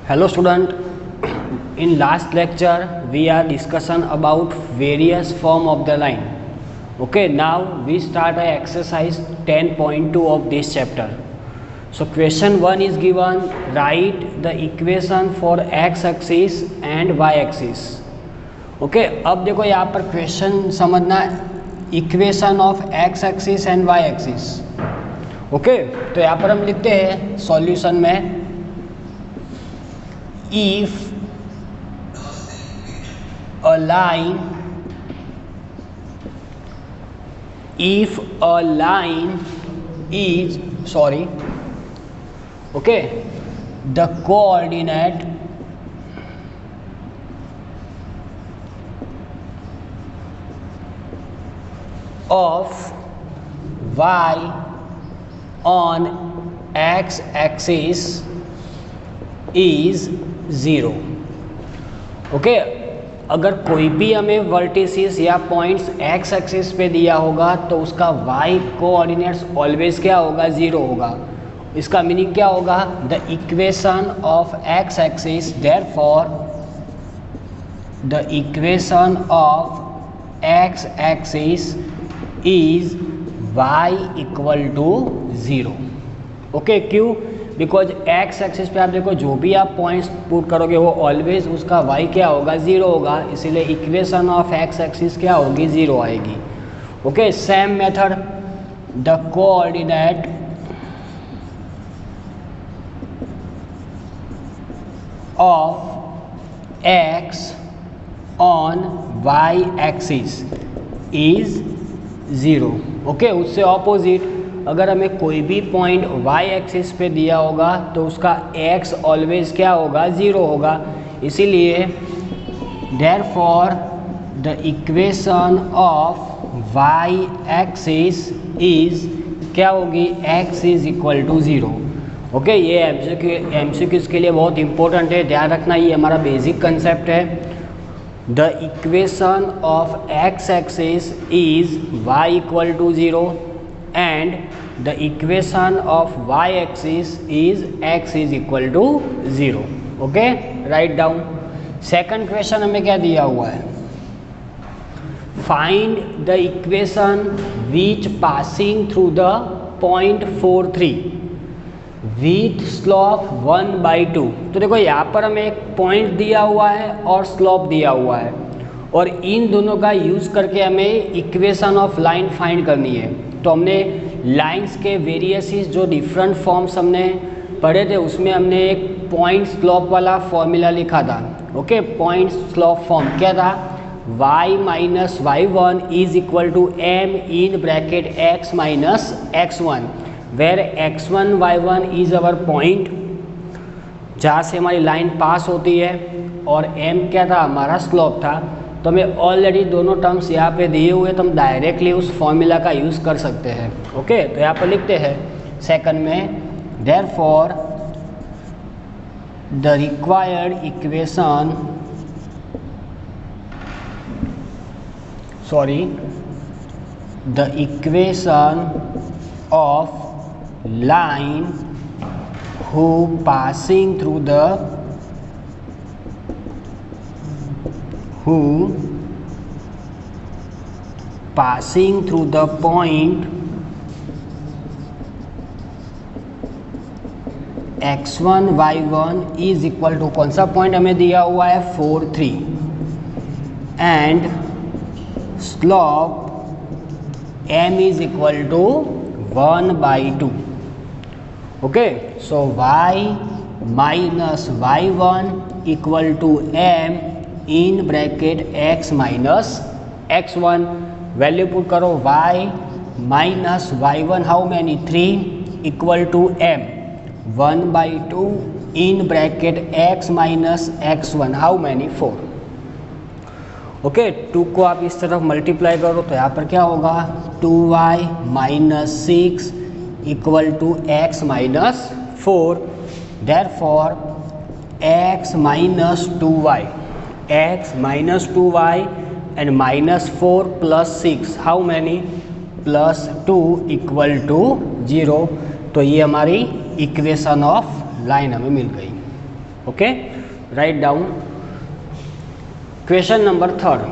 Hello student, in last lecture we are discussion about various form of the line. Okay, now we start a exercise 10.2 of this chapter. So question 1 is given, write the equation for x axis and y axis. Okay, अब देखो यहाँ पर question समझना, equation of x axis and y axis. Okay, तो यहाँ पर हम लिखते हैं सॉल्यूशन में, if a line is the coordinate of y on x axis is 0. Okay, अगर कोई भी हमें वर्टिसेस या पॉइंट्स x एक्सिस पे दिया होगा तो उसका y कोऑर्डिनेट्स ऑलवेज क्या होगा, 0 होगा. इसका मीनिंग क्या होगा, the equation of x axis, therefore the equation of x axis is y equal to 0. Okay, क्यों? बिकॉज x एक्सिस पे आप देखो जो भी आप पॉइंट्स पुट करोगे वो ऑलवेज उसका y क्या होगा, 0 होगा. इसीलिए इक्वेशन ऑफ x एक्सिस क्या होगी, 0 आएगी. Okay, same method, the coordinate of x on y axis is 0. Okay, उससे ऑपोजिट अगर हमें कोई भी पॉइंट y एक्सिस पे दिया होगा तो उसका x ऑलवेज क्या होगा, 0 होगा. इसीलिए therefore the equation of y axis is क्या होगी, x is equal to 0. Okay, ये एमसीक्यूज के लिए बहुत इंपॉर्टेंट है, ध्यान रखना, ये हमारा बेसिक कंसेप्ट है. The equation of x axis is y equal to 0 and the equation of y axis is x is equal to 0. okay, write down. second question हमें क्या दिया हुआ है, find the equation which passing through the point 43 with slope 1/2. तो देखो यहाँ पर हमें एक पॉइंट दिया हुआ है और स्लोप दिया हुआ है, और इन दोनों का यूज़ करके हमें इक्वेशन ऑफ लाइन फाइंड करनी है. तो हमने लाइंस के वेरिएसिस जो डिफरेंट फॉर्म्स हमने पढ़े थे उसमें हमने एक पॉइंट स्लोप वाला फॉर्मूला लिखा था. ओके, पॉइंट स्लोप फॉर्म क्या था, y minus y1 is equal to m in bracket x minus x1, where x1 y1 is our point जहाँ से हमारी लाइन पास होती है, और m क्या था, हमारा स्लोप था. तो हमें ऑलरेडी दोनों टर्म्स यहाँ पे दिए हुए, तो हम डायरेक्टली उस फॉर्मूला का यूज़ कर सकते हैं. ओके, तो यहाँ पर लिखते हैं सेकंड में, therefore the required equation, the equation of line who passing through the passing through the point x1 y1 is equal to, कौन सा पॉइंट हमें दिया हुआ है, 4 3, and slope m is equal to 1/2. Okay, so y minus y1 equal to m in bracket x minus x1. Value put करो, y minus y1 how many, 3 equal to m 1/2 in bracket x minus x1 how many, 4. Okay, 2 को आप इस तरफ multiply करो तो यहाँ पर क्या होगा, 2y minus 6 equal to x minus 4. Therefore x minus 2y, x minus 2y and minus 4 plus 6 how many, plus 2 equal to 0. तो ये हमारी इक्वेशन ऑफ लाइन हमें मिल गई. Okay, right down. Question number 3।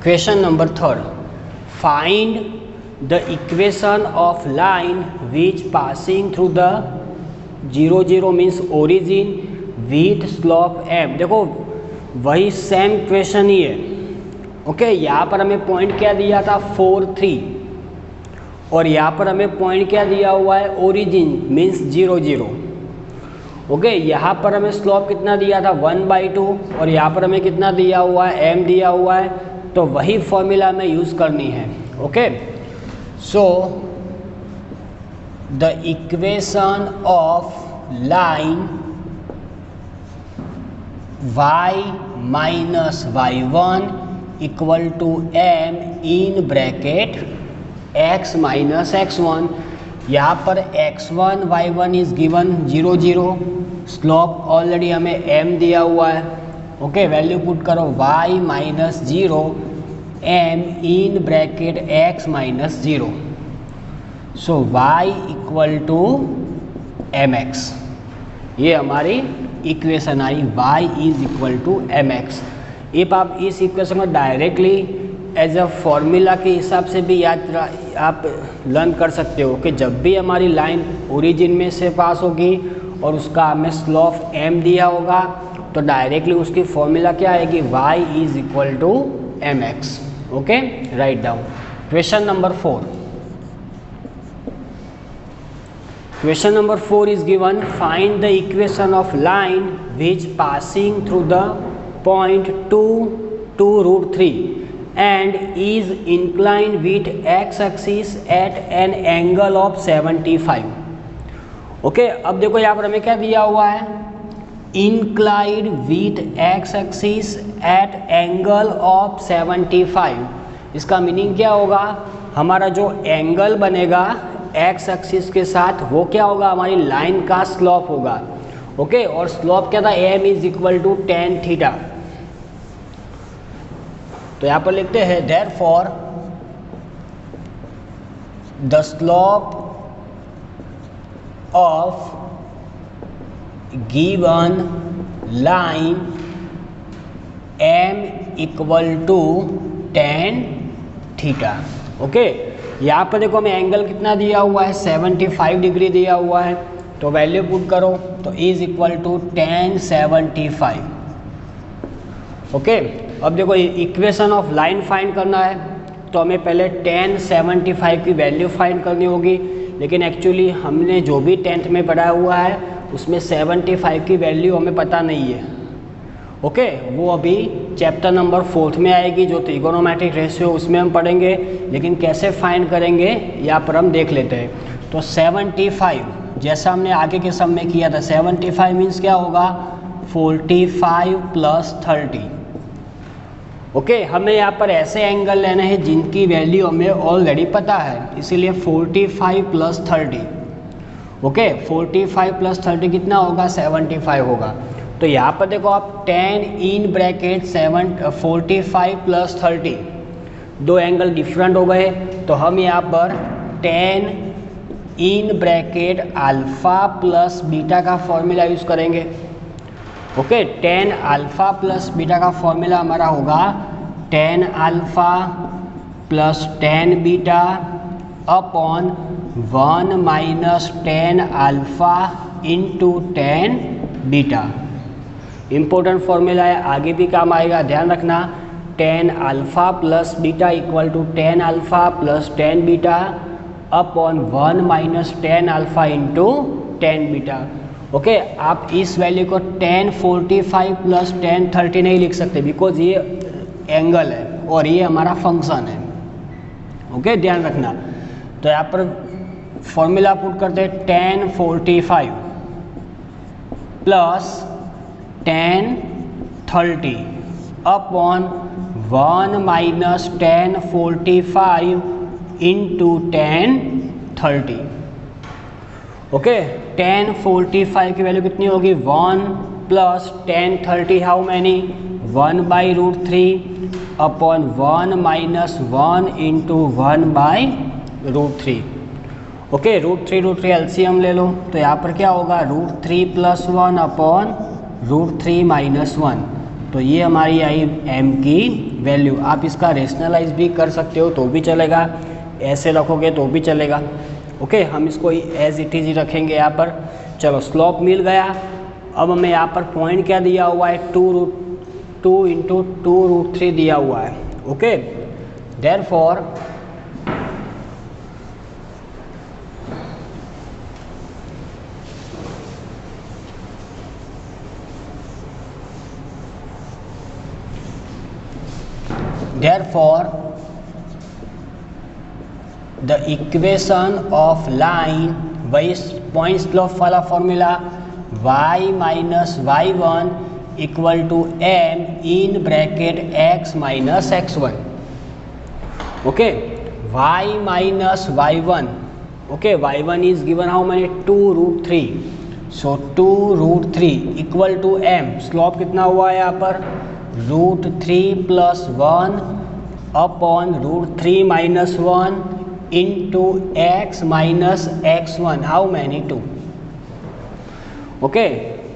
Question number 3. Find the equation of line which passing through the 0 0 means origin with slope m। देखो वही same question ही है। Okay, यहाँ पर हमें पॉइंट क्या दिया था 4 3 और यहाँ पर हमें पॉइंट क्या दिया हुआ है ओरिजिन मीन्स 0 0। ओके, यहाँ पर हमें स्लोप कितना दिया था 1/2 और यहाँ पर हमें कितना दिया हुआ है m दिया हुआ है, तो वही फॉर्मूला में यूज़ करनी है। Okay, so the equation of line y minus y1 equal to m in bracket x minus x1। यहाँ पर x1 y1 is given 0 0, slope already हमें m दिया हुआ है। ओके, वैल्यू पुट करो y minus 0 m in bracket x minus 0। So y equal to mx, ये हमारी equation आई y is equal to mx। If आप इस इक्वेशन को डायरेक्टली एज अ फॉर्मूला के हिसाब से भी याद आप लर्न कर सकते हो कि जब भी हमारी लाइन ओरिजिन में से पास होगी और उसका हमें स्लोप m दिया होगा तो डायरेक्टली उसकी फॉर्मूला क्या आएगी y is equal to mx। Okay, right down. Question number 4। Question number 4 is given find the equation of line which passing through the point 2 2√3 and is inclined with x axis at an angle of 75। Okay, अब देखो यहाँ पर हमें क्या दिया हुआ है inclined with x axis at angle of 75। इसका मीनिंग क्या होगा, हमारा जो एंगल बनेगा x एक्सिस के साथ वो क्या होगा हमारी लाइन का स्लोप होगा। ओके, और स्लोप क्या था m is equal to tan theta. तो यहाँ पर लिखते हैं therefore the slope of given line m equal to tan theta. Okay, यहाँ पर देखो हमें एंगल कितना दिया हुआ है 75 डिग्री दिया हुआ है, तो वैल्यू पुट करो तो is equal to tan 75। Okay, अब देखो इक्वेशन ऑफ लाइन फाइंड करना है तो हमें पहले tan 75 की वैल्यू फाइंड करनी होगी, लेकिन एक्चुअली हमने जो भी 10th में पढ़ा हुआ है उसमें 75 की वैल्यू हमें पता नहीं है। ओके, वो अभी चैप्टर नंबर 4 में आएगी जो ट्रिगोनोमेट्रिक रेशियो, उसमें हम पढ़ेंगे, लेकिन कैसे फाइंड करेंगे यहाँ पर हम देख लेते हैं। तो 75 जैसा हमने आगे के सम में किया था 75 मीन्स क्या होगा 45 प्लस 30। ओके, हमें यहाँ पर ऐसे एंगल लेने हैं जिनकी वैल्यू हमें ऑलरेडी पता है, इसीलिए 45 प्लस 30। ओके, 45 प्लस 30 कितना होगा 75 होगा। तो यहाँ पर देखो आप tan इन ब्रैकेट 45 प्लस 30, दो एंगल डिफरेंट हो गए, तो हम यहाँ पर tan in bracket alpha plus beta का फॉर्मूला यूज़ करेंगे। Okay, tan alpha plus beta का फॉर्मूला हमारा होगा tan alpha plus tan beta upon 1 minus tan alpha into tan beta. Important formula है, आगे भी काम आएगा, ध्यान रखना। tan alpha plus beta equal to tan alpha plus tan beta upon 1 minus tan alpha into tan beta. Okay, आप इस value को tan 45 प्लस tan 30 नहीं लिख सकते बिकॉज ये एंगल है और ये हमारा फंक्शन है। ओके, ध्यान रखना। तो यहाँ पर फॉर्मूला पुट करते हैं tan 45 plus tan 30 upon 1 minus tan 45 into tan 30। Okay, tan 45 की वैल्यू कितनी होगी 1 plus tan 30 how many 1/√3 upon 1 minus 1 into 1/√3। Okay, √3 LCM ले लो, तो यहाँ पर क्या होगा √3 + 1 अपॉन √3 - 1। तो ये हमारी आई m की वैल्यू। आप इसका रेशनलाइज भी कर सकते हो तो भी चलेगा, ऐसे रखोगे तो भी चलेगा। ओके, हम इसको एज इट इज ही रखेंगे यहाँ पर। चलो, स्लोप मिल गया। अब हमें यहाँ पर पॉइंट क्या दिया हुआ है, 2 इंटू 2√3 दिया हुआ है। Okay, therefore the equation of line by point slope वाला formula y minus y1 equal to m in bracket x minus x1। Okay, y minus y1, okay, y1 is given how many 2√3, so 2√3 equal to m, slope कितना हुआ है यहाँ पर √3 + 1 upon √3 - 1 into x minus x1, how many 2। Okay,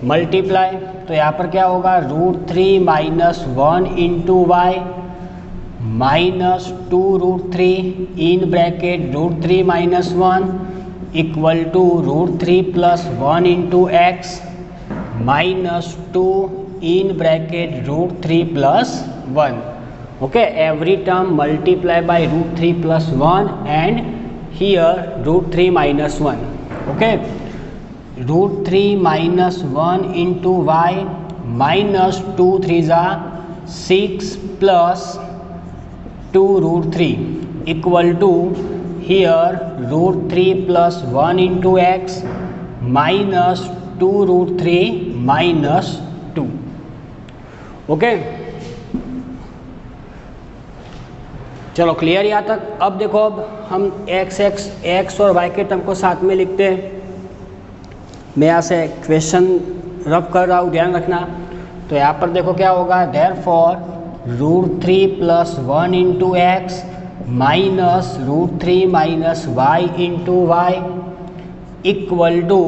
multiply, तो यहाँ पर क्या होगा √3 - 1 into y minus 2√3 in bracket √3 - 1 equal to √3 + 1 into x minus 2 in bracket √3 + 1. Okay, every term multiply by √3 + 1 and here √3 - 1. Okay, √3 - 1 into y minus 2 3s are 6 plus 2√3 equal to here √3 + 1 into x minus 2√3 minus 2। Okay, चलो clear यहाँ तक। अब देखो, अब हम x और y के term को साथ में लिखते हैं। मैं यहाँ से क्वेश्चन रब कर रहा हूँ, ध्यान रखना। तो यहाँ पर देखो क्या होगा, therefore √3 + 1 into x minus √3 - y into y equal to